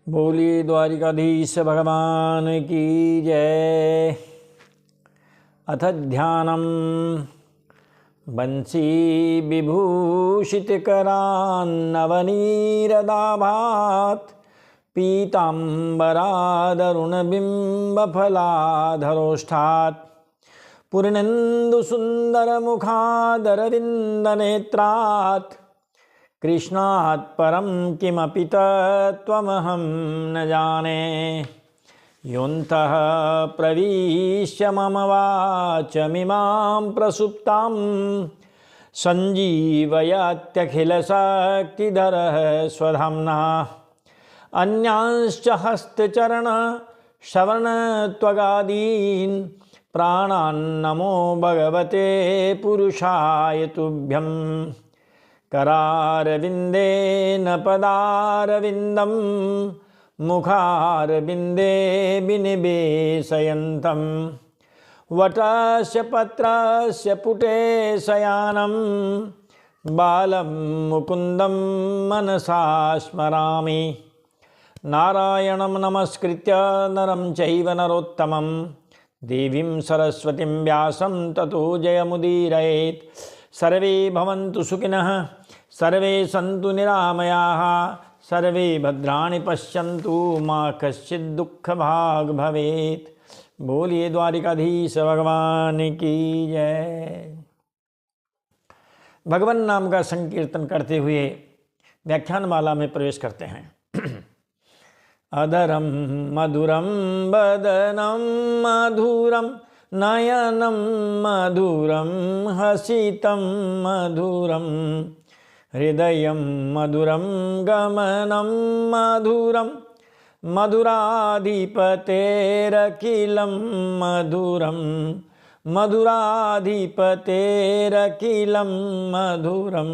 बोलिए द्वारिकाधीश भगवान की जय। अथ ध्यानम बंसी विभूषितकरान्नवनीरदाभात् पीताम्बरादरुणबिम्बफलाधरोष्ठात् पूर्णेन्दुसुन्दरमुखादरविन्दनेत्रात् कृष्णात् परं किमपि तत्त्वमहं न जाने। योऽन्तः प्रविश्य मम वाचमिमां प्रसुप्तां सञ्जीवयत्यखिलशक्तिधरः स्वधाम्ना। अन्यांश्च हस्तचरणश्रवणत्वगादीन् प्राणान्नमो भगवते पुरुषाय तुभ्यम्। करारविन्देन पदारविन्दं मुखारविन्दे विनिवेशयन्तं वटस्य पत्रस्य पुटे शयानं बालं मुकुन्दं मनसा स्मरामि। नारायणं नमस्कृत्य नरं चैव नरोत्तमं देवीं सरस्वतीं व्यासं ततो जयमुदीरयेत्। सर्वे भवन्तु सुखिनः, सर्वे सन्तु निरामयाः, सर्वे भद्राणि पश्यन्तु मा कश्चित् दुःखभाग् भवेत्। बोलिए द्वारिकाधीश भगवान की जय। भगवान नाम का संकीर्तन करते हुए व्याख्यानमाला में प्रवेश करते हैं। अधरम मधुरम बदनम मधुरम नयनं मधुरं हसितं मधुरं हृदयं मधुरं गमनं मधुरं मधुराधिपतेरखिलं मधुरं मधुराधिपतेरखिलं मधुरं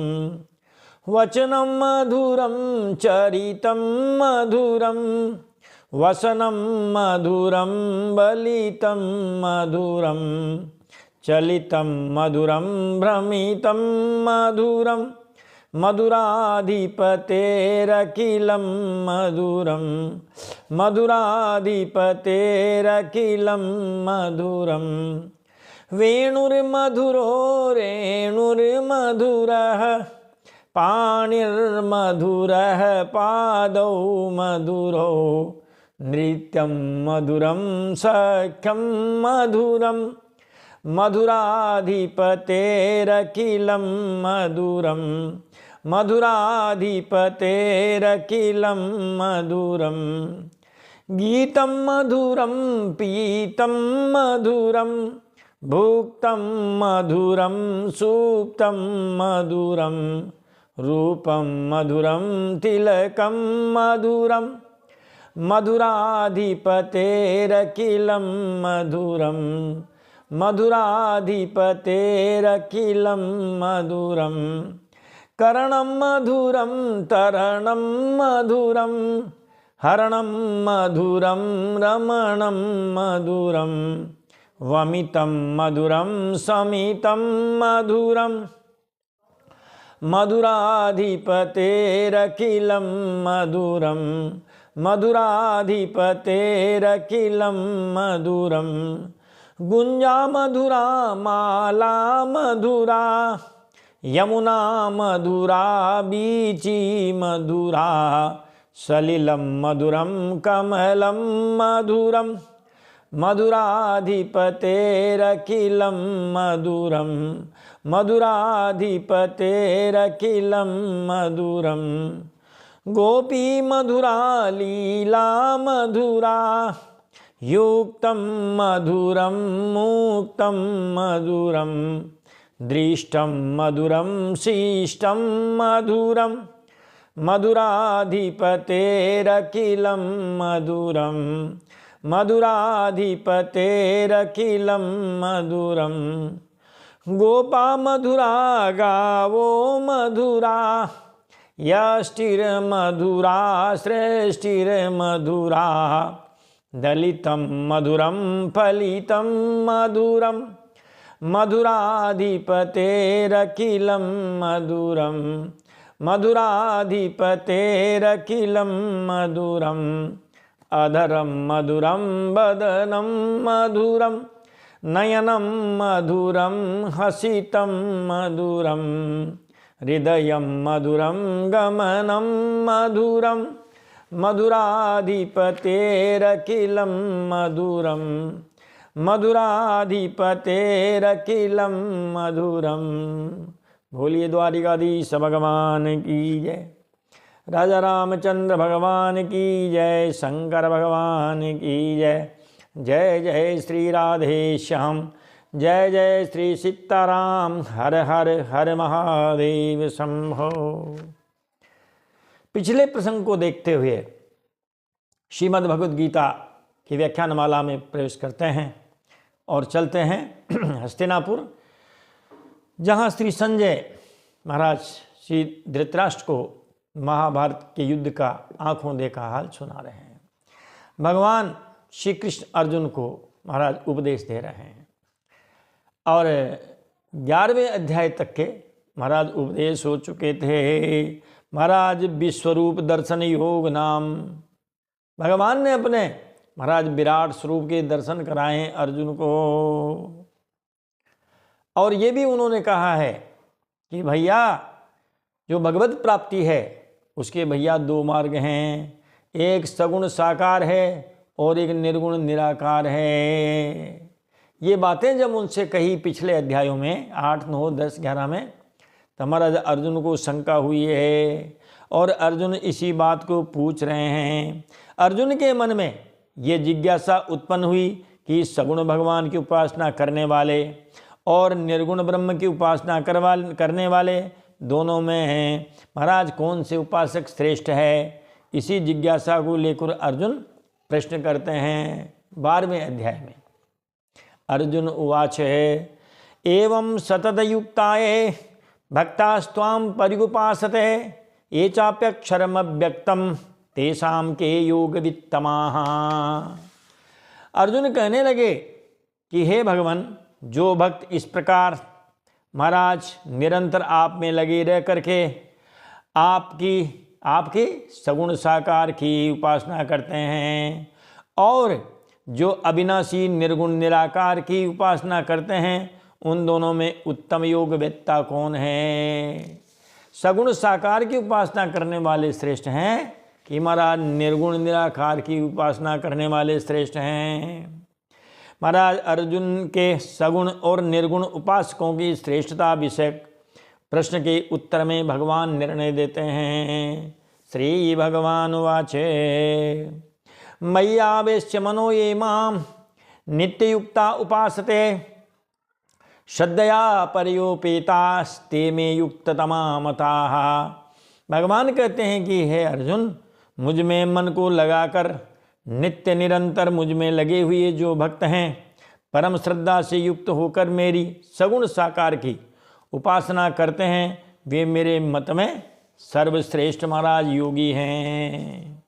वचनं मधुरं चरितं मधुरं वसनं मधुरं बलितं मधुरं चलितं मधुरं भ्रमितं मधुरं मधुराधिपतेरखिलं मधुरं मधुराधिपतेरखिलं मधुरं वेणुर्मधुरो रेणुर्मधुरः पाणिर्मधुरः पादौ मधुरौ नृत्यं मधुरं सख्यं मधुरं मधुराधिपतेरखिलं मधुरं मधुराधिपतेरखिलं मधुरं गीतं मधुरं पीतं मधुरं भुक्तं मधुरं सुप्तं मधुरं रूपं मधुरं तिलकं मधुरं मधुराधिपतेरखिलं मधुरं मधुराधिपतेरखिलं मधुरं करणं मधुरं तरणं मधुरं हरणं मधुरं रमणं मधुरं वमितं मधुरं समितं मधुरं मधुराधिपतेरखिलं मधुरं मधुराधिपतेरखिलं मधुरं गुञ्जा मधुरा माला मधुरा यमुना मधुरा बीची मधुरा सलिलं मधुरं कमलं मधुरं मधुराधिपतेरखिलं मधुरं मधुराधिपतेरखिलं मधुरं गोपी मधुरा लीला मधुरा युक्तं मधुरं मुक्तं मधुरं दृष्टं मधुरं शिष्टं मधुरं मधुराधिपतेरखिलं मधुरं मधुराधिपतेरखिलं मधुरं गोपा मधुरा गावो मधुरा यष्टिर्मधुरा श्रेष्ठिर्मधुरा दलितं मधुरं फलितं मधुरं मधुराधिपतेरखिलं मधुरं मधुराधिपतेरखिलं मधुरम् अधरं मधुरं वदनं मधुरं नयनं मधुरं हसितं मधुरं हृदयं मधुरं गमनं मधुरं मधुराधिपतेरखिलं मधुरं मधुराधिपतेरखिलं मधुरं। बोलिए द्वारिकाधीश भगवान की जय, राजा रामचंद्र भगवान की जय, शंकर भगवान की जय। जय जय श्री राधे श्याम, जय जय श्री सीताराम, हर हर हर महादेव शंभो। पिछले प्रसंग को देखते हुए श्रीमद् भगवद गीता की व्याख्यान माला में प्रवेश करते हैं और चलते हैं हस्तिनापुर, जहाँ श्री संजय महाराज श्री धृतराष्ट्र को महाभारत के युद्ध का आंखों देखा हाल सुना रहे हैं। भगवान श्री कृष्ण अर्जुन को महाराज उपदेश दे रहे हैं और 11वें अध्याय तक के महाराज उपदेश हो चुके थे। महाराज विश्वरूप दर्शन योग नाम, भगवान ने अपने महाराज विराट स्वरूप के दर्शन कराए अर्जुन को, और ये भी उन्होंने कहा है कि भैया जो भगवत प्राप्ति है उसके भैया 2 मार्ग हैं, एक सगुण साकार है और एक निर्गुण निराकार है। ये बातें जब उनसे कही पिछले अध्यायों में 8, 9, 10, 11 में, तो महाराज अर्जुन को शंका हुई है और अर्जुन इसी बात को पूछ रहे हैं। अर्जुन के मन में ये जिज्ञासा उत्पन्न हुई कि सगुण भगवान की उपासना करने वाले और निर्गुण ब्रह्म की उपासना करने वाले दोनों में हैं महाराज कौन से उपासक श्रेष्ठ है। इसी जिज्ञासा को लेकर अर्जुन प्रश्न करते हैं 12वें अध्याय में। अर्जुन उवाच एवं सततयुक्ताये भक्तास्त्वां पर्युपासते ये चाप्यक्षरमव्यक्तं तेषां के योगवित्तमाः। अर्जुन कहने लगे कि हे भगवान, जो भक्त इस प्रकार महाराज निरंतर आप में लगे रह करके आपकी सगुण साकार की उपासना करते हैं और जो अविनाशी निर्गुण निराकार की उपासना करते हैं, उन दोनों में उत्तम योग वेत्ता कौन है। सगुण साकार की उपासना करने वाले श्रेष्ठ हैं कि महाराज निर्गुण निराकार की उपासना करने वाले श्रेष्ठ हैं। महाराज अर्जुन के सगुण और निर्गुण उपासकों की श्रेष्ठता विषयक प्रश्न के उत्तर में भगवान निर्णय देते हैं। श्री भगवान वाच मय्यावेश्य मनो ये माम नित्ययुक्ता उपासते श्रद्धया पर्योपेतास्ते में युक्ततमा मताः। भगवान कहते हैं कि हे अर्जुन, मुझ में मन को लगाकर नित्य निरंतर मुझ में लगे हुए जो भक्त हैं, परम श्रद्धा से युक्त होकर मेरी सगुण साकार की उपासना करते हैं, वे मेरे मत में सर्वश्रेष्ठ महाराज योगी हैं।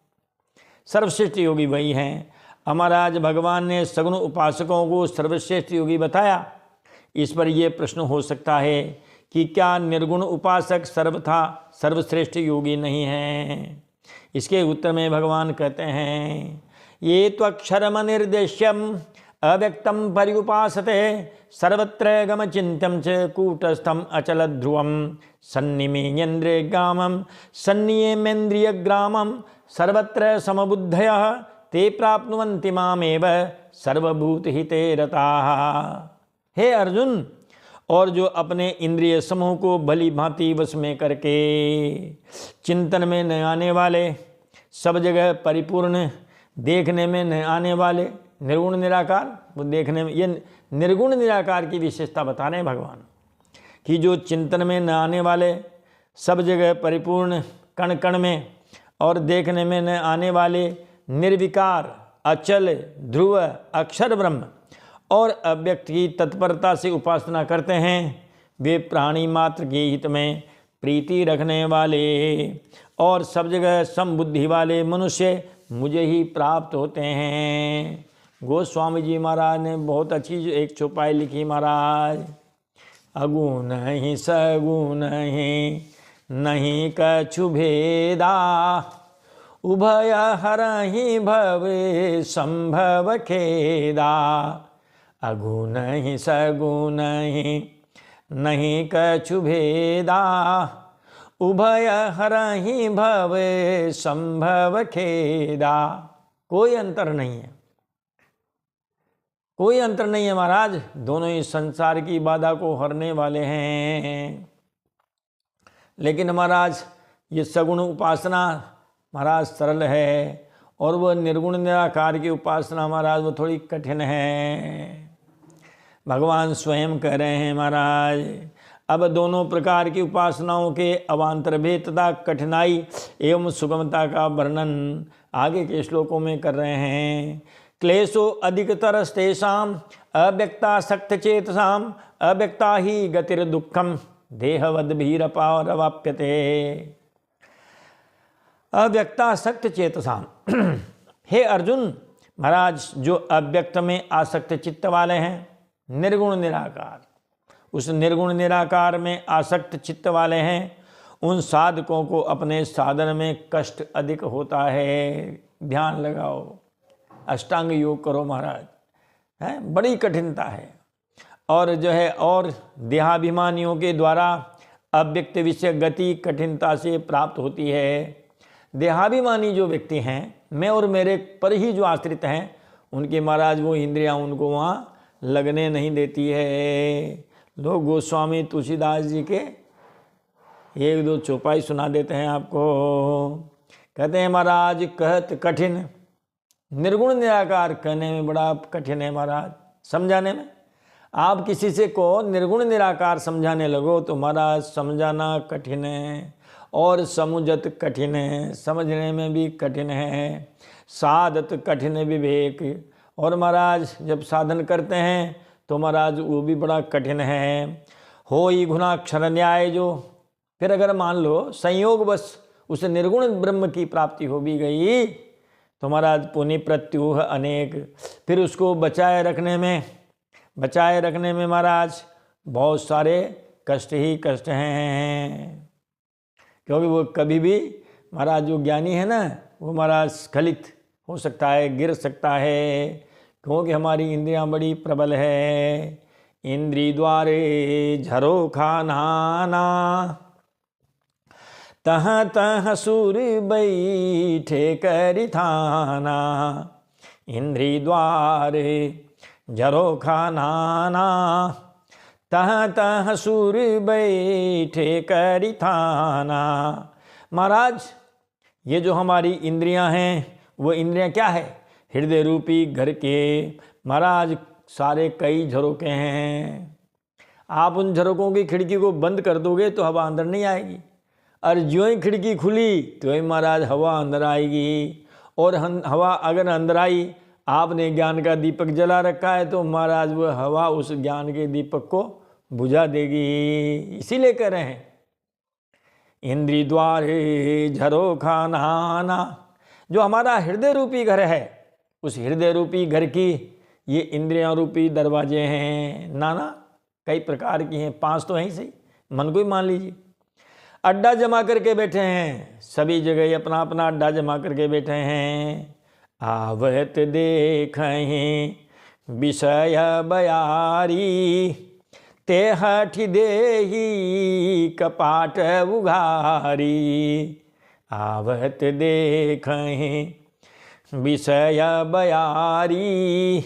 सर्वश्रेष्ठ योगी वही हैं। महाराज भगवान ने सगुण उपासकों को सर्वश्रेष्ठ योगी बताया। इस पर यह प्रश्न हो सकता है कि क्या निर्गुण उपासक सर्वथा सर्वश्रेष्ठ योगी नहीं हैं। इसके उत्तर में भगवान कहते हैं ये त्वक्षरम निर्देश्यम अव्यक्तम पर्युपासते सर्वत्र गम चिंत्यम च कूटस्थम अचल ध्रुवम सन्निमेन्द्रिय ग्रामम सन्नियमेन्द्रिय ग्रामम सर्वत्र समबुद्धयः ते प्राप्नुवन्ति मामेव सर्वभूत हिते रताः। हे अर्जुन, और जो अपने इंद्रिय समूह को भली भांति वश में करके चिंतन में न आने वाले, सब जगह परिपूर्ण, देखने में न आने वाले, निर्गुण निराकार, वो देखने में, ये निर्गुण निराकार की विशेषता बता रहे हैं भगवान कि जो चिंतन में न आने वाले, सब जगह परिपूर्ण, कण कण में और देखने में न आने वाले, निर्विकार, अचल, ध्रुव, अक्षर ब्रह्म और अव्यक्त की तत्परता से उपासना करते हैं, वे प्राणी मात्र के हित में प्रीति रखने वाले और सब जगह समबुद्धि वाले मनुष्य मुझे ही प्राप्त होते हैं। गोस्वामी जी महाराज ने बहुत अच्छी एक चौपाई लिखी महाराज। अगुण ही सगुण ही नहीं कछु भेदा, उभय हरहि भवे संभव खेदा, अगुण ही सगुण ही नहीं कछु भेदा, उभय हरहि भवे संभव खेदा। कोई अंतर नहीं है, कोई अंतर नहीं है महाराज, दोनों ही संसार की बाधा को हरने वाले हैं। लेकिन महाराज ये सगुण उपासना महाराज सरल है, और वह निर्गुण निराकार की उपासना महाराज वो थोड़ी कठिन है। भगवान स्वयं कह रहे हैं महाराज, अब दोनों प्रकार की उपासनाओं के अवान्तर भेद तथा कठिनाई एवं सुगमता का वर्णन आगे के श्लोकों में कर रहे हैं। क्लेशो अधिकतरस्तेषां अव्यक्तासक्त चेतसाम, अव्यक्ता ही गतिर दुखम देहवद्भिरपारवाप्यते। अव्यक्तासक्त चेतसाम हे अर्जुन, महाराज जो अव्यक्त में आसक्त चित्त वाले हैं, निर्गुण निराकार, उस निर्गुण निराकार में आसक्त चित्त वाले हैं, उन साधकों को अपने साधन में कष्ट अधिक होता है। ध्यान लगाओ, अष्टांग योग करो महाराज, है बड़ी कठिनता है। और जो है और देहाभिमानियों के द्वारा अव्यक्त विषय गति कठिनता से प्राप्त होती है। देहाभिमानी जो व्यक्ति हैं, मैं और मेरे पर ही जो आश्रित हैं, उनके महाराज वो इंद्रियां उनको वहाँ लगने नहीं देती है। लोग गोस्वामी तुलसीदास जी के एक दो चौपाई सुना देते हैं आपको। कहते हैं महाराज कहत कठिन, निर्गुण निराकार कहने में बड़ा कठिन है महाराज, समझाने में। आप किसी से को निर्गुण निराकार समझाने लगो तो महाराज समझाना कठिन है, और समुझत कठिन है, समझने में भी कठिन है। साधत कठिन विवेक, और महाराज जब साधन करते हैं तो महाराज वो भी बड़ा कठिन है। हो ही गुणाक्षर न्याय जो, फिर अगर मान लो संयोग बस उस निर्गुण ब्रह्म की प्राप्ति हो भी गई तो महाराज पुनि प्रत्युह अनेक, फिर उसको बचाए रखने में महाराज बहुत सारे कष्ट ही कष्ट हैं। क्योंकि वो कभी भी महाराज जो ज्ञानी है ना, वो महाराज स्खलित हो सकता है, गिर सकता है, क्योंकि हमारी इंद्रियां बड़ी प्रबल है। इंद्री द्वारे झरोखा नाना, तह तह सूर बैठे करिथाना। इंद्री द्वारे झरोखा नाना, तह तह सूर बैठे करिथाना। महाराज ये जो हमारी इंद्रियां हैं, वो इंद्रियां क्या है? हृदय रूपी घर के महाराज सारे कई झरोके हैं। आप उन झरोकों की खिड़की को बंद कर दोगे तो हवा अंदर नहीं आएगी, और ज्यों ही खिड़की खुली तो ही महाराज हवा अंदर आएगी। और हवा अगर अंदर आई, आपने ज्ञान का दीपक जला रखा है तो महाराज वो हवा उस ज्ञान के दीपक को बुझा देगी। इसीलिए कह रहे हैं इंद्री द्वारे झरोखा नहाना। जो हमारा हृदय रूपी घर है, उस हृदय रूपी घर की ये इंद्रियां रूपी दरवाजे हैं। नाना कई प्रकार की हैं, 5 तो हैं ही सही, मन को ही मान लीजिए। अड्डा जमा करके बैठे हैं, सभी जगह अपना अपना अड्डा जमा करके बैठे हैं। आवत देखें विषय बयारी, ते हठ देही कपाट उघारी। आवत देखें विषय बयारी,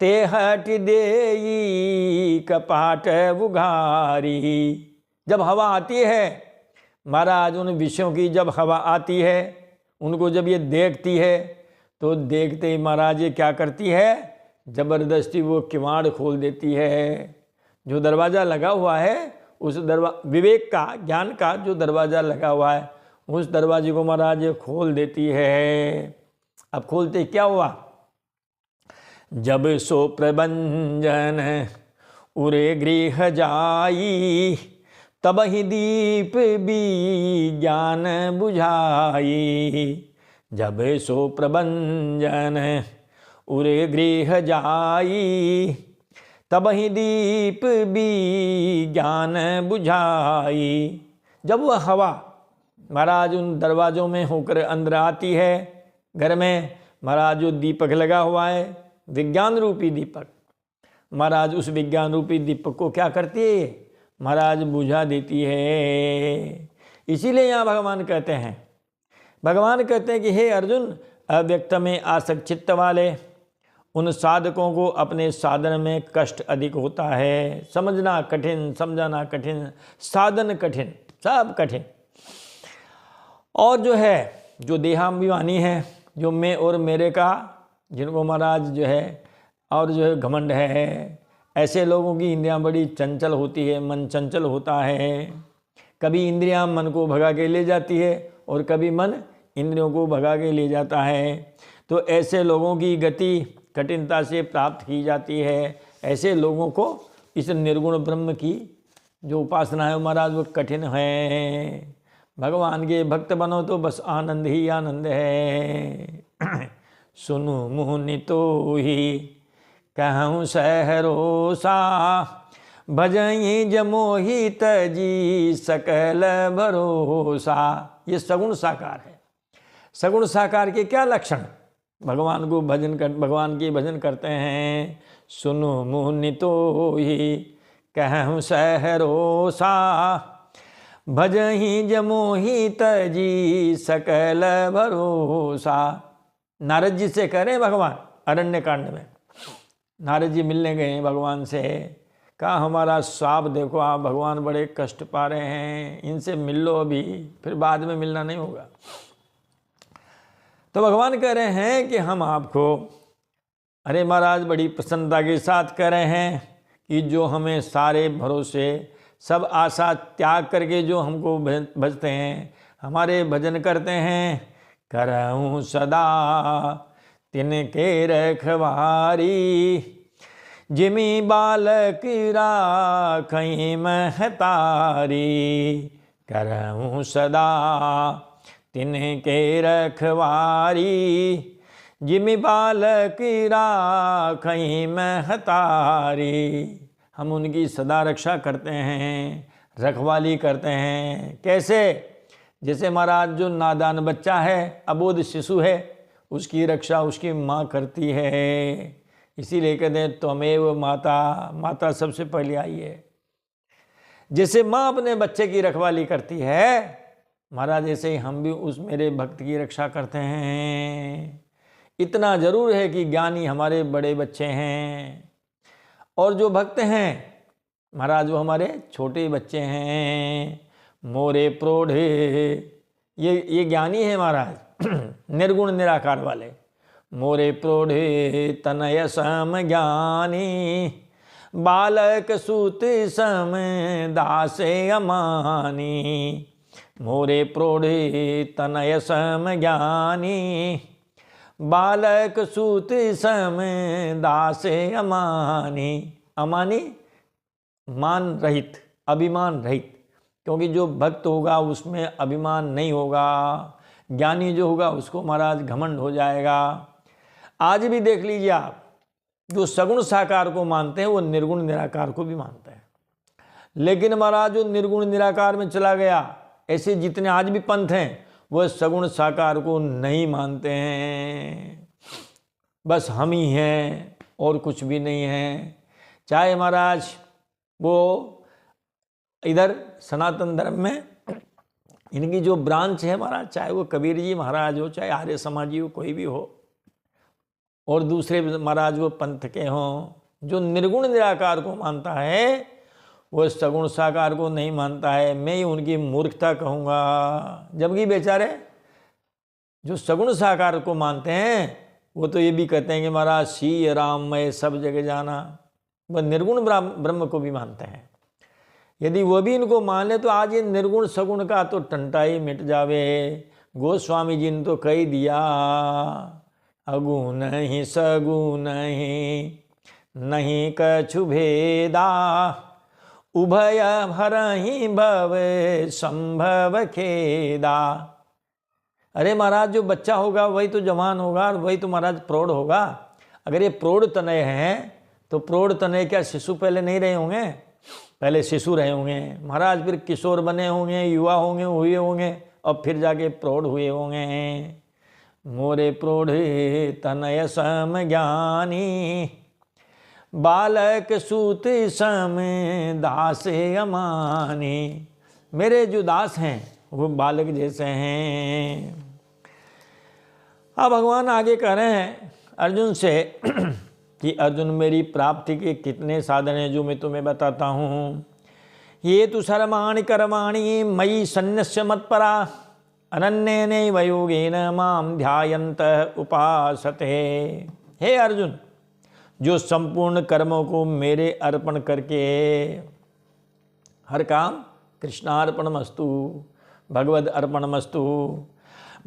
ते हट देही कपाट उघारी। जब हवा आती है महाराज, उन विषयों की जब हवा आती है, उनको जब ये देखती है तो देखते ही महाराज ये क्या करती है, जबरदस्ती वो किवाड़ खोल देती है। जो दरवाज़ा लगा हुआ है, उस विवेक का, ज्ञान का जो दरवाज़ा लगा हुआ है, उस दरवाजे को महाराज ये खोल देती है। अब खोलते क्या हुआ? जब सो प्रभंजन उरे गृह जाई, तब ही दीप भी ज्ञान बुझाई। जब सो प्रभंजन उरे गृह जाई, तब ही दीप भी ज्ञान बुझाई। जब वह हवा महाराज उन दरवाज़ों में होकर अंदर आती है घर में, महाराज जो दीपक लगा हुआ है विज्ञान रूपी दीपक, महाराज उस विज्ञान रूपी दीपक को क्या करती है महाराज बुझा देती है। इसीलिए यहाँ भगवान कहते हैं कि हे अर्जुन, अव्यक्त में आसक्त चित्त वाले उन साधकों को अपने साधन में कष्ट अधिक होता है। समझना कठिन, समझाना कठिन, साधन कठिन, सब कठिन। और जो है जो देहाभिमानी है, जो मैं और मेरे का जिनको महाराज जो है और जो है घमंड है, ऐसे लोगों की इंद्रियां बड़ी चंचल होती है, मन चंचल होता है। कभी इंद्रियां मन को भगा के ले जाती है और कभी मन इंद्रियों को भगा के ले जाता है। तो ऐसे लोगों की गति कठिनता से प्राप्त की जाती है। ऐसे लोगों को इस निर्गुण ब्रह्म की जो उपासना है महाराज वो कठिन है। भगवान के भक्त बनो तो बस आनंद ही आनंद है। सुनु मुनि तो ही कहूँ सहरोसा, भजई जमोहि तजी सकल भरोसा। ये सगुण साकार है। सगुण साकार के क्या लक्षण? भगवान के भजन करते हैं। सुनु मुनि तो ही कहूँ सहरोसा, भजहि जमोहि तजी सकल भरोसा। नारद जी से करें भगवान अरण्य कांड में, नारद जी मिलने गए भगवान से, कहा हमारा श्राप देखो, आप भगवान बड़े कष्ट पा रहे हैं, इनसे मिल लो अभी, फिर बाद में मिलना नहीं होगा। तो भगवान कह रहे हैं कि हम आपको अरे महाराज बड़ी प्रसन्नता के साथ कह रहे हैं कि जो हमें सारे भरोसे सब आशा त्याग करके जो हमको भजते हैं, हमारे भजन करते हैं, करऊँ सदा तिनके रखवारी, जिमी बालक राखई महतारी। करऊँ सदा तिनके रखवारी, जिमी बालक राखई महतारी। हम उनकी सदा रक्षा करते हैं, रखवाली करते हैं। कैसे? जैसे महाराज जो नादान बच्चा है, अबोध शिशु है, उसकी रक्षा उसकी माँ करती है। इसीलिए कहते हैं त्वमेव माता, माता सबसे पहले आई है। जैसे माँ अपने बच्चे की रखवाली करती है महाराज, ऐसे ही हम भी उस मेरे भक्त की रक्षा करते हैं। इतना जरूर है कि ज्ञानी हमारे बड़े बच्चे हैं और जो भक्त हैं महाराज वो हमारे छोटे बच्चे हैं। मोरे प्रोढ़े, ये ज्ञानी है महाराज, निर्गुण निराकार वाले। मोरे प्रोढ़े तनय सम ज्ञानी, बालक सूत सम दासे अमानी। मोरे प्रोढ़े तनय सम ज्ञानी, बालक सूत सम दासे अमानी। अमानी मान रहित, अभिमान रहित, क्योंकि जो भक्त होगा उसमें अभिमान नहीं होगा। ज्ञानी जो होगा उसको महाराज घमंड हो जाएगा। आज भी देख लीजिए आप, जो सगुण साकार को मानते हैं वो निर्गुण निराकार को भी मानते हैं। लेकिन महाराज जो निर्गुण निराकार में चला गया, ऐसे जितने आज भी पंथ हैं वह सगुण साकार को नहीं मानते हैं। बस हम ही हैं और कुछ भी नहीं है। चाहे महाराज वो इधर सनातन धर्म में इनकी जो ब्रांच है महाराज, चाहे वो कबीर जी महाराज हो, चाहे आर्य समाजी हो, कोई भी हो, और दूसरे महाराज वो पंथ के हों, जो निर्गुण निराकार को मानता है वो सगुण साकार को नहीं मानता है। मैं ही उनकी मूर्खता कहूँगा। जबकि बेचारे जो सगुण साकार को मानते हैं वो तो ये भी कहते हैं कि महाराज सी राम मैं सब जगह जाना। वह निर्गुण ब्रह्म को भी मानते हैं। यदि वो भी इनको मान ले तो आज ये निर्गुण सगुण का तो टंटा ही मिट जावे। गोस्वामी जी ने तो कही दिया, अगुण ही सगुण ही नहीं कछु भेदा, उभय भरहि भव संभव खेदा। अरे महाराज जो बच्चा होगा वही तो जवान होगा और वही तो महाराज प्रौढ़ होगा। अगर ये प्रौढ़ तनय हैं तो प्रौढ़ तनय क्या शिशु पहले नहीं रहे होंगे? पहले शिशु रहे होंगे महाराज, फिर किशोर बने होंगे, युवा होंगे हुए होंगे, और फिर जाके प्रौढ़ हुए होंगे। मोरे प्रौढ़ तनय सम ज्ञानी, बालक सूत सम दास अमानी। मेरे जो दास हैं वो बालक जैसे हैं। अब भगवान आगे कह रहे हैं अर्जुन से कि अर्जुन मेरी प्राप्ति के कितने साधन हैं जो मैं तुम्हें बताता हूँ। ये तो सर्वाणि कर्माणि मयि सन्न्यस्य मत्परा, अनन्येनैव योगेन मां ध्यायन्त उपासते। हे अर्जुन, जो संपूर्ण कर्मों को मेरे अर्पण करके, हर काम कृष्णार्पणमस्तु, भगवद अर्पणमस्तु,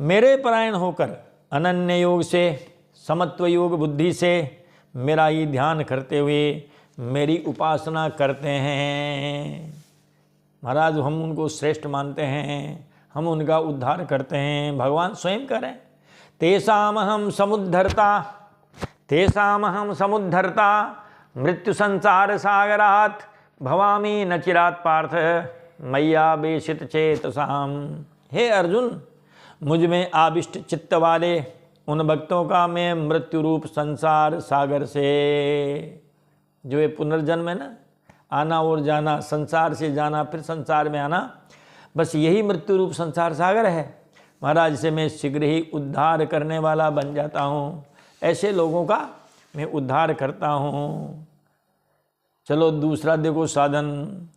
मेरे परायण होकर अनन्य योग से, समत्व योग बुद्धि से मेरा ही ध्यान करते हुए मेरी उपासना करते हैं। महाराज हम उनको श्रेष्ठ मानते हैं, हम उनका उद्धार करते हैं। भगवान स्वयं करें, तेषामहं समुद्धर्ता मृत्यु संसार सागरात्, भवामि न चिरात् पार्थ मय्यावेशित चेतसाम। हे अर्जुन, मुझ में आविष्ट चित्त वाले उन भक्तों का मैं मृत्यु रूप संसार सागर से, जो ये पुनर्जन्म है ना, आना और जाना, संसार से जाना फिर संसार में आना, बस यही मृत्यु रूप संसार सागर है महाराज। से मैं शीघ्र ही उद्धार करने वाला बन जाता हूँ। ऐसे लोगों का मैं उद्धार करता हूँ। चलो दूसरा देखो साधन,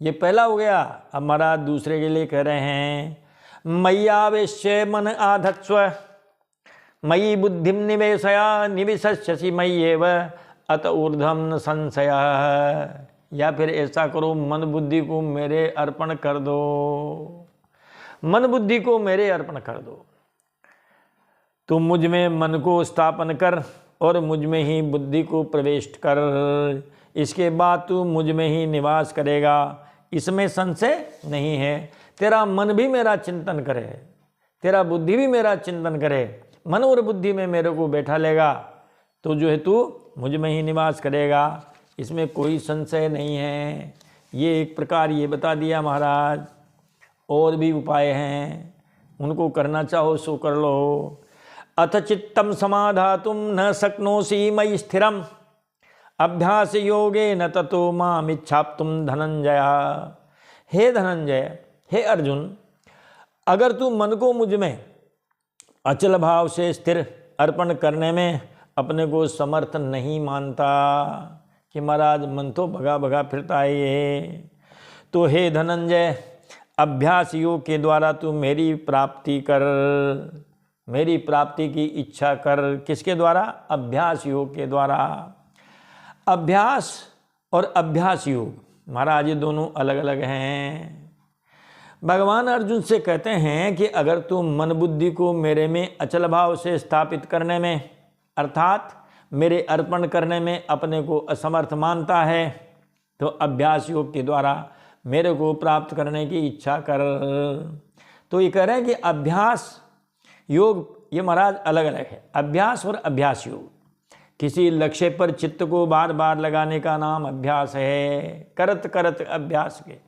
ये पहला हो गया। अब महाराज दूसरे के लिए कह रहे हैं, मय्यावेश्य मन आधत्स्व, मयि बुद्धिम निवेशया, निविशस्यसि मय्येव अत ऊर्ध्वं न संशयः। या फिर ऐसा करो, मन बुद्धि को मेरे अर्पण कर दो, मन बुद्धि को मेरे अर्पण कर दो। तुम मुझ में मन को स्थापन कर और मुझ में ही बुद्धि को प्रवेश कर, इसके बाद तू मुझ में ही निवास करेगा, इसमें संशय नहीं है। तेरा मन भी मेरा चिंतन करे, तेरा बुद्धि भी मेरा चिंतन करे, मन और बुद्धि में मेरे को बैठा लेगा तो जो है तू मुझ में ही निवास करेगा, इसमें कोई संशय नहीं है। ये एक प्रकार ये बता दिया महाराज। और भी उपाय हैं, उनको करना चाहो सो कर लो। अथ चित्तम समाधातुम न शक्नोषि मयि स्थिरम, अभ्यास योगे न ततो माम इच्छाप्तुम धनंजय। हे धनंजय, हे अर्जुन, अगर तू मन को मुझ में अचल भाव से स्थिर अर्पण करने में अपने को समर्थ नहीं मानता कि महाराज मन तो भगा भगा फिरता है ये, तो हे धनंजय, अभ्यास योग के द्वारा तू मेरी प्राप्ति कर, मेरी प्राप्ति की इच्छा कर। किसके द्वारा? अभ्यास योग के द्वारा। अभ्यास और अभ्यास योग महाराज ये दोनों अलग अलग हैं। भगवान अर्जुन से कहते हैं कि अगर तू मन बुद्धि को मेरे में अचल भाव से स्थापित करने में, अर्थात मेरे अर्पण करने में अपने को असमर्थ मानता है, तो अभ्यास योग के द्वारा मेरे को प्राप्त करने की इच्छा कर। तो ये कह रहे हैं कि अभ्यास योग ये महाराज अलग अलग है। अभ्यास और अभ्यास योग, किसी लक्ष्य पर चित्त को बार बार लगाने का नाम अभ्यास है। करत करत अभ्यास के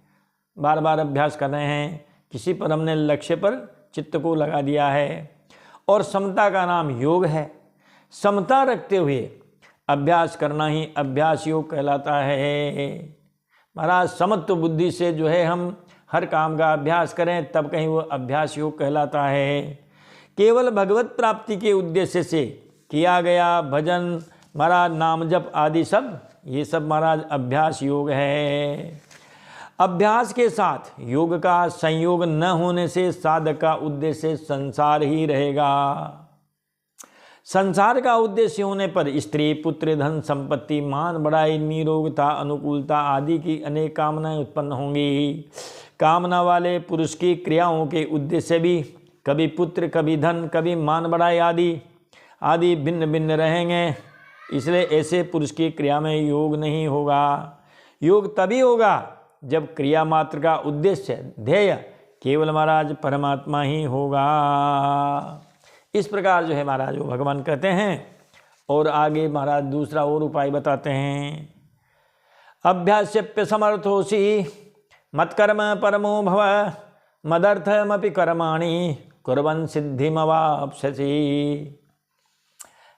बार बार अभ्यास कर रहे हैं, किसी पर हमने लक्ष्य पर चित्त को लगा दिया है। और समता का नाम योग है। समता रखते हुए अभ्यास करना ही अभ्यास योग कहलाता है। महाराज समत्व बुद्धि से जो है हम हर काम का अभ्यास करें तब कहीं वो अभ्यास योग कहलाता है। केवल भगवत प्राप्ति के उद्देश्य से किया गया भजन, महाराज नाम जप आदि सब, ये सब महाराज अभ्यास योग है। अभ्यास के साथ योग का संयोग न होने से साधक का उद्देश्य संसार ही रहेगा। संसार का उद्देश्य होने पर स्त्री, पुत्र, धन, संपत्ति, मान, बड़ाई, निरोगता, अनुकूलता आदि की अनेक कामनाएं उत्पन्न होंगी। कामना वाले पुरुष की क्रियाओं के उद्देश्य भी कभी पुत्र, कभी धन, कभी मान, बड़ाई आदि भिन्न भिन्न रहेंगे। इसलिए ऐसे पुरुष की क्रिया में योग नहीं होगा। योग तभी होगा जब क्रिया मात्र का उद्देश्य, ध्येय केवल महाराज परमात्मा ही होगा। इस प्रकार जो है महाराज वो भगवान कहते हैं। और आगे महाराज दूसरा और उपाय बताते हैं। अभ्यास्यप्य समर्थोसी मत्कर्म परमो भव मदर्थमपि कर्माणि कुर्वन् सिद्धिमवाप्स्यसि।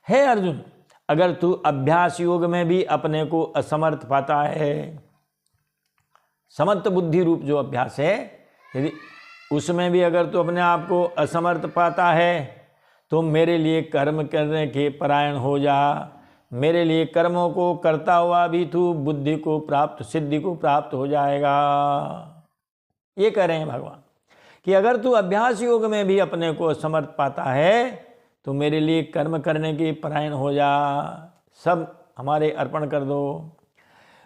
हे अर्जुन, अगर तू अभ्यास योग में भी अपने को असमर्थ पाता है, समर्थ बुद्धि रूप जो अभ्यास है, यदि उसमें भी अगर तू अपने आप को असमर्थ पाता है तो मेरे लिए कर्म करने के परायण हो जा। मेरे लिए कर्मों को करता हुआ भी तू बुद्धि को प्राप्त, सिद्धि को प्राप्त हो जाएगा। ये कह रहे हैं भगवान कि अगर तू अभ्यास योग में भी अपने को असमर्थ पाता है तो मेरे लिए कर्म करने के परायण हो जा, सब हमारे अर्पण कर दो।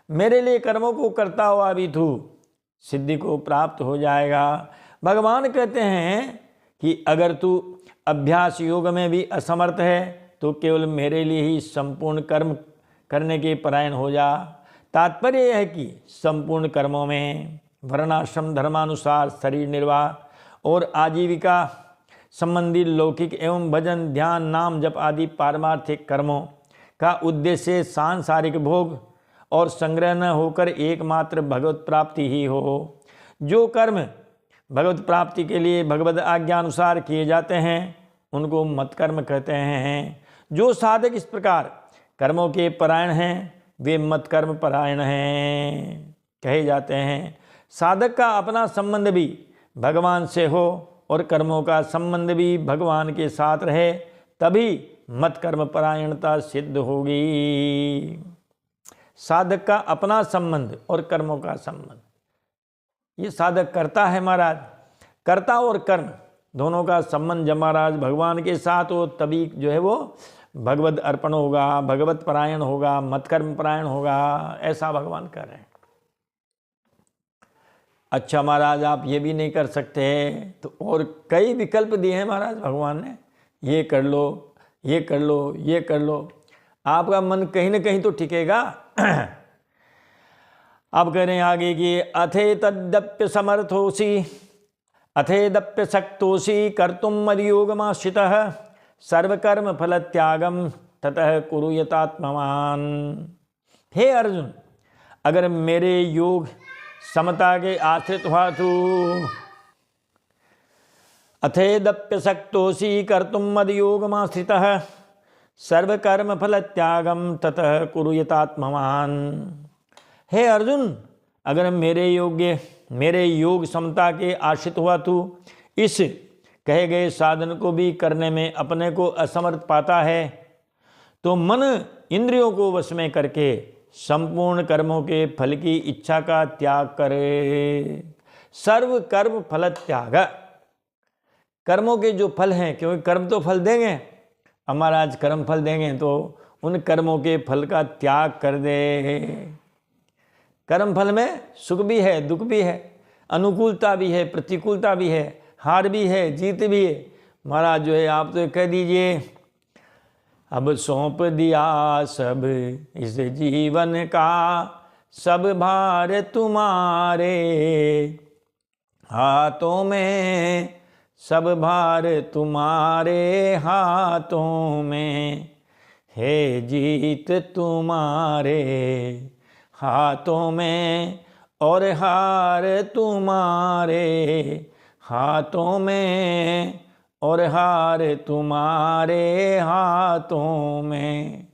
मेरे लिए कर्मों को करता हुआ भी तू सिद्धि को प्राप्त हो जाएगा। भगवान कहते हैं कि अगर तू अभ्यास योग में भी असमर्थ है तो केवल मेरे लिए ही संपूर्ण कर्म करने के परायण हो जा। तात्पर्य यह है कि संपूर्ण कर्मों में वर्णाश्रम धर्मानुसार शरीर निर्वाह और आजीविका संबंधी लौकिक एवं भजन, ध्यान, नाम जप आदि पारमार्थिक कर्मों का उद्देश्य सांसारिक भोग और संग्रह न होकर एकमात्र भगवत प्राप्ति ही हो। जो कर्म भगवत प्राप्ति के लिए भगवत आज्ञा अनुसार किए जाते हैं उनको मत कर्म कहते हैं। जो साधक इस प्रकार कर्मों के परायण हैं वे मत कर्म परायण हैं कहे जाते हैं। साधक का अपना संबंध भी भगवान से हो और कर्मों का संबंध भी भगवान के साथ रहे, तभी मत कर्म परायणता सिद्ध होगी। साधक का अपना संबंध और कर्मों का संबंध, ये साधक करता है महाराज, कर्ता और कर्म दोनों का संबंध जब महाराज भगवान के साथ हो तभी जो है वो भगवत अर्पण होगा, भगवत परायण होगा, मत कर्म परायण होगा, ऐसा भगवान कर रहे हैं। अच्छा महाराज आप ये भी नहीं कर सकते तो और कई विकल्प दिए हैं महाराज भगवान ने, ये कर लो, ये कर लो, ये कर लो, आपका मन कहीं ना कहीं तो टिकेगा। अब कह रहे हैं आगे कि अथे तद्यप्य समर्थोसी अथेदप्य शक्तोसी कर्तुम मदयोगमाश्रितः सर्वकर्म फल त्यागम ततः कुरु यतात्मवान। हे अर्जुन, अगर मेरे योग समता के आश्रित हुआ तू, अथेदप्य शक्तोसी कर्तुम मदयोगमाश्रितः सर्वकर्म फल त्यागम ततः कुरु यतात्मवान। हे अर्जुन, अगर मेरे योग समता के आश्रित हुआ तू इस कहे गए साधन को भी करने में अपने को असमर्थ पाता है तो मन इंद्रियों को वश में करके संपूर्ण कर्मों के फल की इच्छा का त्याग करे। सर्व कर्म फल त्याग, कर्मों के जो फल हैं, क्योंकि कर्म तो फल देंगे, अब महाराज कर्म फल देंगे तो उन कर्मों के फल का त्याग कर दे। कर्म फल में सुख भी है, दुख भी है, अनुकूलता भी है, प्रतिकूलता भी है, हार भी है, जीत भी है। महाराज जो है आप तो कह दीजिए अब सौंप दिया सब इस जीवन का, सब भार तुम्हारे हाथों में, सब भार तुम्हारे हाथों में, हे जीत तुम्हारे हाथों में और हार तुम्हारे हाथों में और हार तुम्हारे हाथों में।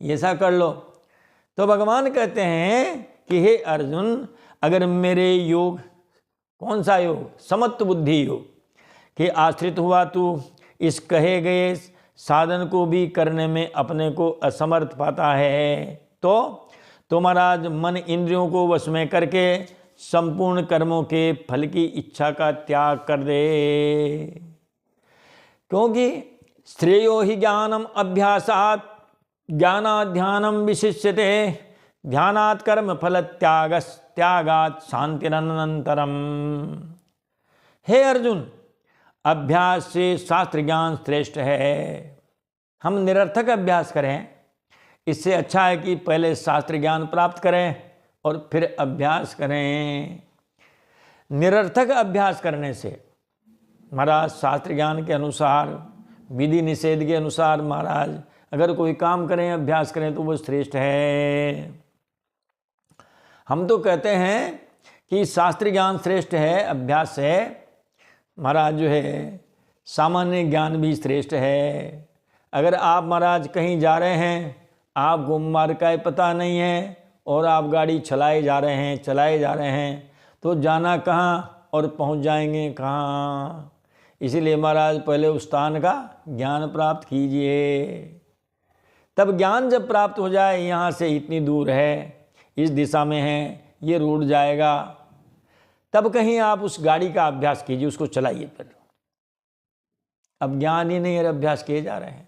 ये ऐसा कर लो। तो भगवान कहते हैं कि हे अर्जुन, अगर मेरे योग, कौन सा योग, समत्व बुद्धि योग के आश्रित हुआ तू इस कहे गए साधन को भी करने में अपने को असमर्थ पाता है तो महाराज मन इंद्रियों को वश में करके संपूर्ण कर्मों के फल की इच्छा का त्याग कर दे। क्योंकि श्रेयो ही ज्ञानम अभ्यासात ज्ञानाध्यानम विशिष्यते ध्यानात् कर्म फल त्यागात् शांतिरनंतरम। हे अर्जुन, अभ्यास से शास्त्र ज्ञान श्रेष्ठ है। हम निरर्थक अभ्यास करें, इससे अच्छा है कि पहले शास्त्र ज्ञान प्राप्त करें और फिर अभ्यास करें। निरर्थक अभ्यास करने से महाराज शास्त्र ज्ञान के अनुसार, विधि निषेध के अनुसार महाराज अगर कोई काम करें, अभ्यास करें तो वो श्रेष्ठ है। हम तो कहते हैं कि शास्त्रीय ज्ञान श्रेष्ठ है, अभ्यास से महाराज जो है सामान्य ज्ञान भी श्रेष्ठ है। अगर आप महाराज कहीं जा रहे हैं, आपको मार्ग का पता नहीं है और आप गाड़ी चलाए जा रहे हैं तो जाना कहाँ और पहुंच जाएंगे कहाँ। इसीलिए महाराज पहले उस स्थान का ज्ञान प्राप्त कीजिए, तब ज्ञान जब प्राप्त हो जाए, यहाँ से इतनी दूर है, इस दिशा में है, ये रूट जाएगा, तब कहीं आप उस गाड़ी का अभ्यास कीजिए, उसको चलाइए। फिर अब ज्ञान ही नहीं है, अभ्यास किए जा रहे हैं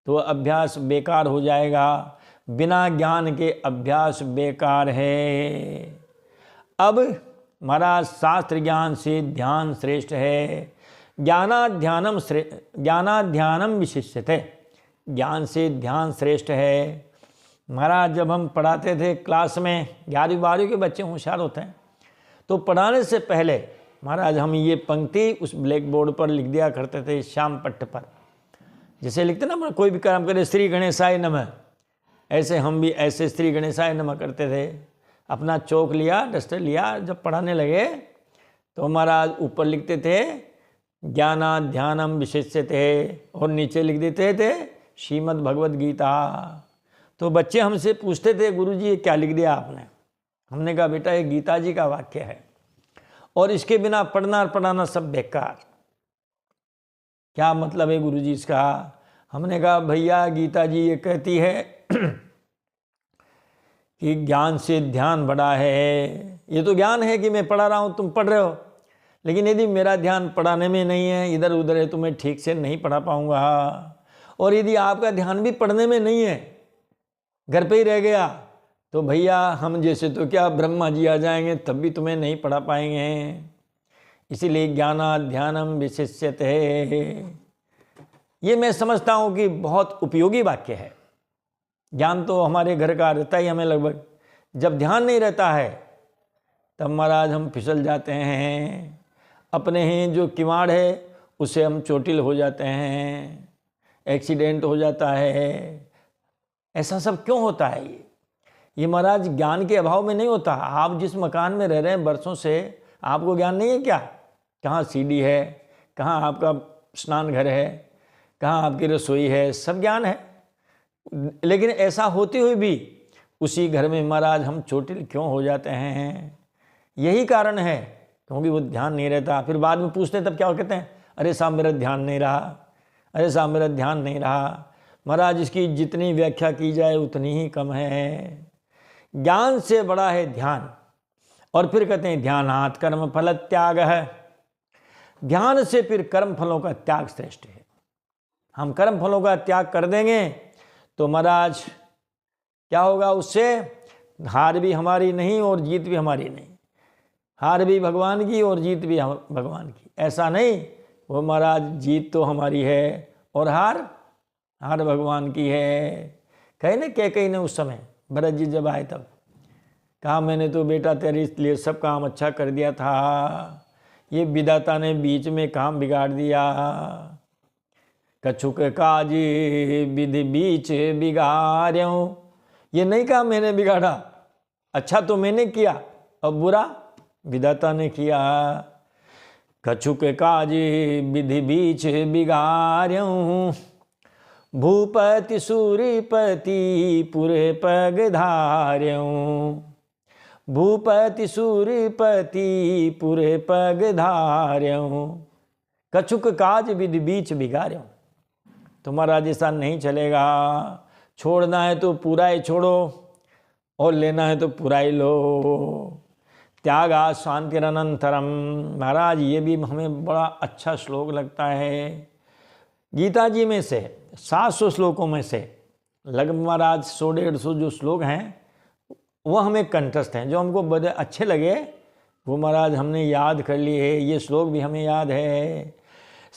तो अभ्यास बेकार हो जाएगा। बिना ज्ञान के अभ्यास बेकार है। अब महाराज शास्त्र ज्ञान से ध्यान श्रेष्ठ है। ज्ञानाध्यानम विशिष्यते, ज्ञान से ध्यान श्रेष्ठ है। महाराज जब हम पढ़ाते थे क्लास में, 11वीं 12वीं के बच्चे होशियार होते हैं, तो पढ़ाने से पहले महाराज हम ये पंक्ति उस ब्लैक बोर्ड पर लिख दिया करते थे, श्याम पट्ट पर। जैसे लिखते ना, कोई भी काम करे श्री गणेशाय नमः, ऐसे हम भी ऐसे श्री गणेशाय नमः करते थे। अपना चौक लिया, डस्टर लिया, जब पढ़ाने लगे तो महाराज ऊपर लिखते थे ज्ञानाध्यानम विशिष्यते और नीचे लिख देते थे श्रीमद् भगवद गीता। तो बच्चे हमसे पूछते थे, गुरुजी ये क्या लिख दिया आपने? हमने कहा बेटा ये गीता जी का वाक्य है और इसके बिना पढ़ना और पढ़ाना सब बेकार। क्या मतलब है गुरुजी इसका? हमने कहा भैया गीता जी ये कहती है कि ज्ञान से ध्यान बड़ा है। ये तो ज्ञान है कि मैं पढ़ा रहा हूँ, तुम पढ़ रहे हो, लेकिन यदि मेरा ध्यान पढ़ाने में नहीं है, इधर उधर है, तो मैं ठीक से नहीं पढ़ा पाऊँगा। और यदि आपका ध्यान भी पढ़ने में नहीं है, घर पे ही रह गया, तो भैया हम जैसे तो क्या ब्रह्मा जी आ जाएंगे तब भी तुम्हें नहीं पढ़ा पाएंगे। इसीलिए ज्ञानाध्यानम विशिष्यते है, ये मैं समझता हूँ कि बहुत उपयोगी वाक्य है। ज्ञान तो हमारे घर का रहता ही हमें लगभग, जब ध्यान नहीं रहता है तब महाराज हम फिसल जाते हैं, अपने ही जो किवाड़ है उसे हम चोटिल हो जाते हैं, एक्सीडेंट हो जाता है। ऐसा सब क्यों होता है? ये महाराज ज्ञान के अभाव में नहीं होता। आप जिस मकान में रह रहे हैं वर्षों से, आपको ज्ञान नहीं है क्या? कहाँ सीढ़ी है, कहाँ आपका स्नान घर है, कहाँ आपकी रसोई है, सब ज्ञान है। लेकिन ऐसा होते हुए भी उसी घर में महाराज हम चोटिल क्यों हो जाते हैं? यही कारण है, क्योंकि वो ध्यान नहीं रहता। फिर बाद में पूछते हैं तब क्या कहते हैं, अरे साहब मेरा ध्यान नहीं रहा, अरे साहब मेरा ध्यान नहीं रहा। महाराज इसकी जितनी व्याख्या की जाए उतनी ही कम है। ज्ञान से बड़ा है ध्यान। और फिर कहते हैं ध्यानात् कर्म फल त्याग है, ध्यान से फिर कर्म फलों का त्याग श्रेष्ठ है। हम कर्म फलों का त्याग कर देंगे तो महाराज क्या होगा? उससे हार भी हमारी नहीं और जीत भी हमारी नहीं। हार भी भगवान की और जीत भी भगवान की, ऐसा नहीं। वो महाराज जीत तो हमारी है और हार भगवान की है। कहीं ना कहीं ने उस समय भरत जी जब आए तब कहा, मैंने तो बेटा तेरे इसलिए सब काम अच्छा कर दिया था, ये विधाता ने बीच में काम बिगाड़ दिया। कछुक काज विधि बीच बिगाड़्यों, ये नहीं कहा मैंने बिगाड़ा, अच्छा तो मैंने किया और बुरा विधाता ने किया। कछुक काज विधि बीच बिगाड़्यों, भूपति सूर्यपति पुरे पग धार्यों, भूपति सूर्यपति पुरे पग धार्यों, कछुक काज विधि बीच बिगाड़्यों। तुम्हारा जैसा नहीं चलेगा। छोड़ना है तो पूरा ही छोड़ो और लेना है तो पूरा ही लो। त्यागा शांतिरनंतरम। महाराज ये भी हमें बड़ा अच्छा श्लोक लगता है। गीता जी में से 700 श्लोकों में से लगभग महाराज 100-150 जो श्लोक हैं वो हमें कंठस्थ हैं, जो हमको बड़े अच्छे लगे वो महाराज हमने याद कर लिए। ये श्लोक भी हमें याद है।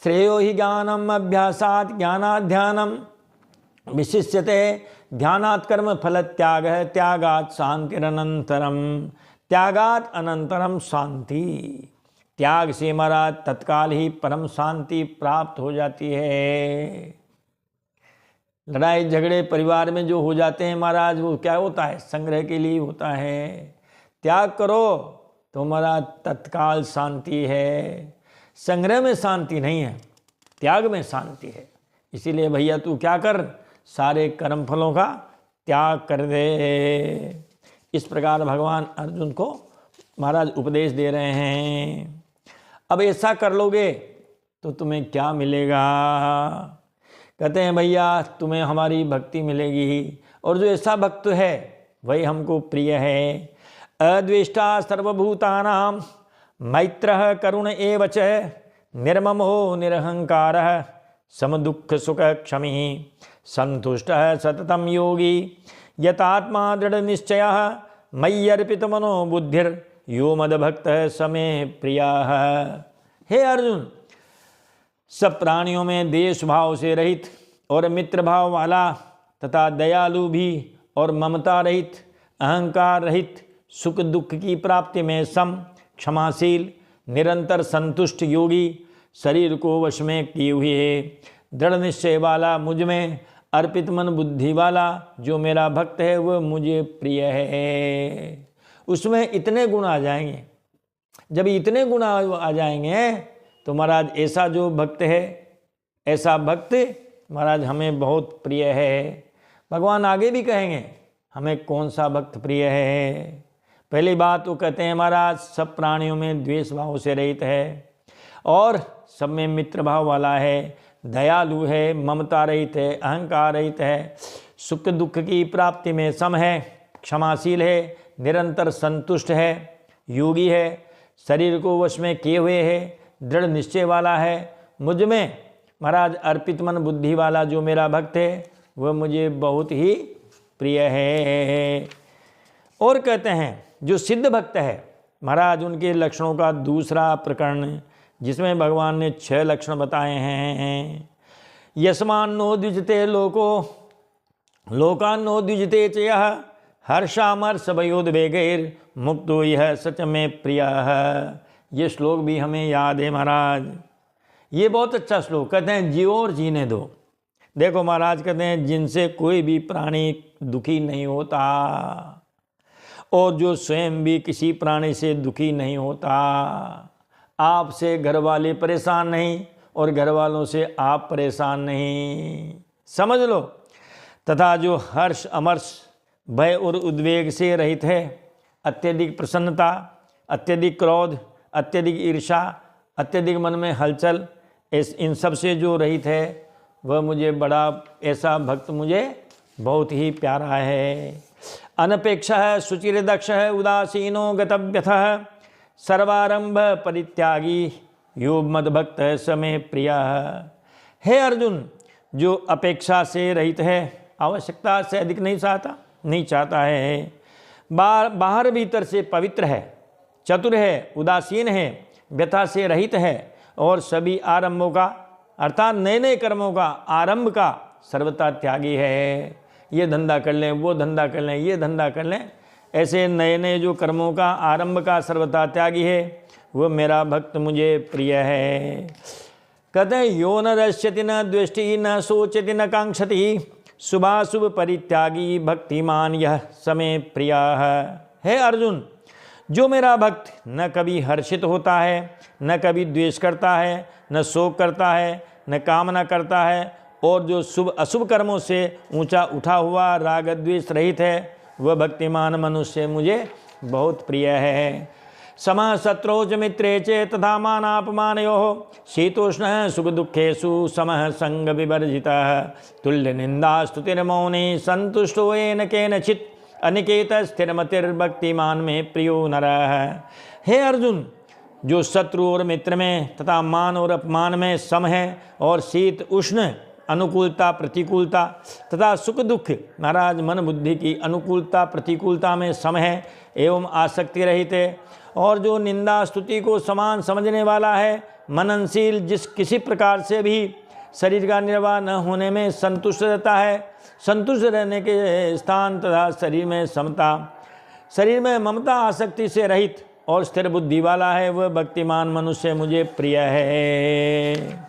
श्रेयो हि ज्ञानम अभ्यासात् ज्ञानाध्यानम विशिष्यते, ध्यानात् कर्म फल त्याग है, त्यागात् शांतिरनंतरम, त्यागात् अनंतरम शांति। त्याग से महाराज तत्काल ही परम शांति प्राप्त हो जाती है। लड़ाई झगड़े परिवार में जो हो जाते हैं महाराज, वो क्या होता है? संग्रह के लिए होता है। त्याग करो तो महाराज तत्काल शांति है। संग्रह में शांति नहीं है, त्याग में शांति है। इसीलिए भैया तू क्या कर, सारे कर्म फलों का त्याग कर दे। इस प्रकार भगवान अर्जुन को महाराज उपदेश दे रहे हैं। अब ऐसा कर लोगे तो तुम्हें क्या मिलेगा? कहते हैं भैया तुम्हें हमारी भक्ति मिलेगी, और जो ऐसा भक्त है वही हमको प्रिय है। अद्वेष्टा सर्वभूतानां मैत्रः करुण एव च निर्ममो निरहंकारः समदुःख सुख क्षमी संतुष्टः सततं योगी यतात्मा दृढ़ निश्चयः मय्यर्पितमनो बुद्धिर् यो मद्भक्तः समे प्रियः। हे अर्जुन, सब प्राणियों में देश भाव से रहित और मित्र भाव वाला तथा दयालु भी और ममता रहित, अहंकार रहित, सुख दुख की प्राप्ति में सम, क्षमाशील, निरंतर संतुष्ट योगी, शरीर को वश में किए हुए, दृढ़ निश्चय वाला, मुझ में अर्पित मन बुद्धि वाला जो मेरा भक्त है वह मुझे प्रिय है। उसमें इतने गुण आ जाएंगे। जब इतने गुण आ जाएंगे तो महाराज ऐसा जो भक्त है, ऐसा भक्त महाराज हमें बहुत प्रिय है। भगवान आगे भी कहेंगे हमें कौन सा भक्त प्रिय है। पहली बात तो कहते हैं महाराज सब प्राणियों में द्वेष भाव से रहित है और सब में मित्र भाव वाला है, दयालु है, ममता रहित है, अहंकार रहित है, सुख दुख की प्राप्ति में सम है, क्षमाशील है, निरंतर संतुष्ट है, योगी है, शरीर को वश में किए हुए है, दृढ़ निश्चय वाला है, मुझ में महाराज अर्पित मन बुद्धि वाला जो मेरा भक्त है वह मुझे बहुत ही प्रिय है। और कहते हैं जो सिद्ध भक्त है महाराज उनके लक्षणों का दूसरा प्रकरण जिसमें भगवान ने 6 लक्षण बताए हैं। यस्मान्नो द्विजते लोको लोकान्नो द्विजते च यः हर्षामर्षभयोद्वेगैर् मुक्तो यह सच में प्रियः। ये श्लोक भी हमें याद है महाराज। ये बहुत अच्छा श्लोक। कहते हैं जियो और जीने दो। देखो महाराज कहते हैं जिनसे कोई भी प्राणी दुखी नहीं होता और जो स्वयं भी किसी प्राणी से दुखी नहीं होता। आपसे घर वाले परेशान नहीं और घर वालों से आप परेशान नहीं, समझ लो। तथा जो हर्ष अमर्ष भय और उद्वेग से रहित है, अत्यधिक प्रसन्नता, अत्यधिक क्रोध, अत्यधिक ईर्ष्या, अत्यधिक मन में हलचल, इन सब से जो रहित है वह मुझे बड़ा, ऐसा भक्त मुझे बहुत ही प्यारा है। अनपेक्ष है, शुचिर्दक्ष है, उदासीनो गतव्यथः, सर्वारंभ परित्यागी यो मद्भक्त समे प्रिय। हे अर्जुन, जो अपेक्षा से रहित है, आवश्यकता से अधिक नहीं चाहता है, बाहर भीतर से पवित्र है, चतुर है, उदासीन है, व्यथा से रहित है और सभी आरंभों का अर्थात नए नए कर्मों का आरंभ का सर्वथा त्यागी है। ये धंधा कर लें, वो धंधा कर लें, ये धंधा कर लें, ऐसे नए नए जो कर्मों का आरंभ का सर्वथा त्यागी है वो मेरा भक्त मुझे प्रिय है। कहते हैं यो न रश्यति न द्वेष्टि न सोचति न कांक्षति शुभाशुभ परित्यागी भक्तिमान यह समे प्रिय है। हे अर्जुन, जो मेरा भक्त न कभी हर्षित होता है, न कभी द्वेष करता है, न शोक करता है, न कामना करता है और जो शुभ अशुभ कर्मों से ऊंचा उठा हुआ राग द्वेष रहित है वह भक्तिमान मनुष्य मुझे बहुत प्रिय है। समः शत्रौ च मित्रे च तथा मानापमानयोः शीतोष्णः सुख दुःखेषु समः संग विवर्जितः तुल्य निंदा स्तुतिर्मौनी संतुष्टो येन केनचित् अनिकेत स्थिरमतिर्भक्तिमान में प्रियो नरः। हे अर्जुन, जो शत्रु और मित्र में तथा मान और अपमान में सम है और शीत उष्ण अनुकूलता प्रतिकूलता तथा सुख दुख महाराज मन बुद्धि की अनुकूलता प्रतिकूलता में सम है एवं आसक्ति रहित है और जो निंदा स्तुति को समान समझने वाला है, मननशील, जिस किसी प्रकार से भी शरीर का निर्वाह न होने में संतुष्ट रहता है, संतुष्ट रहने के स्थान तथा शरीर में समता, शरीर में ममता आसक्ति से रहित और स्थिर बुद्धि वाला है, वह भक्तिमान मनुष्य मुझे प्रिय है।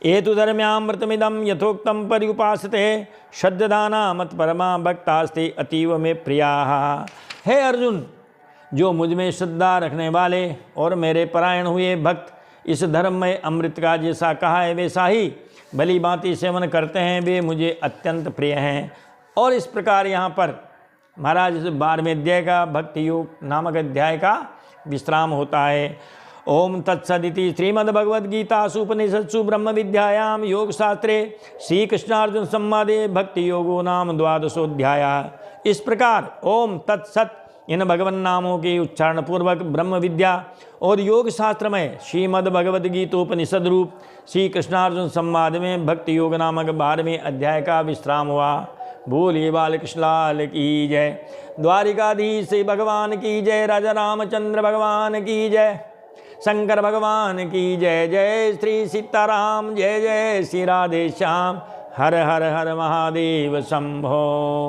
एतु धर्म्यामृतमिदं यथोक्तं पर्युपासते श्रद्धाना मत परमा भक्तास्ते अतीव में प्रियाः। हे अर्जुन, जो मुझ में श्रद्धा रखने वाले और मेरे परायण हुए भक्त इस धर्म में अमृत का जैसा कहा है वैसा ही भली भांति सेवन करते हैं, वे मुझे अत्यंत प्रिय हैं। और इस प्रकार यहाँ पर महाराज 12वें अध्याय का भक्ति योग नामक अध्याय का विश्राम होता है। ओम तत्सदिति श्रीमद्भगवद्गीतासु उपनिषत्सु ब्रह्म विद्यायां योग शास्त्रे श्री कृष्णार्जुन संवादे भक्ति योगो नाम 12वाध्याय। इस प्रकार ओम तत्सत इन भगवान नामों के उच्चारण पूर्वक ब्रह्म विद्या और योग शास्त्र में श्रीमद् भगवद गीतोपनिषद रूप श्री कृष्णार्जुन संवाद में भक्ति योग नामक 12वें अध्याय का विश्राम हुआ। बोलिए बालकृष्ण लाल की जय, द्वारिकाधीश श्री भगवान की जय, राजा रामचंद्र भगवान की जय, शंकर भगवान की जय। जय श्री सीताराम, जय जय श्री राधे श्याम। हर हर हर महादेव शंभो।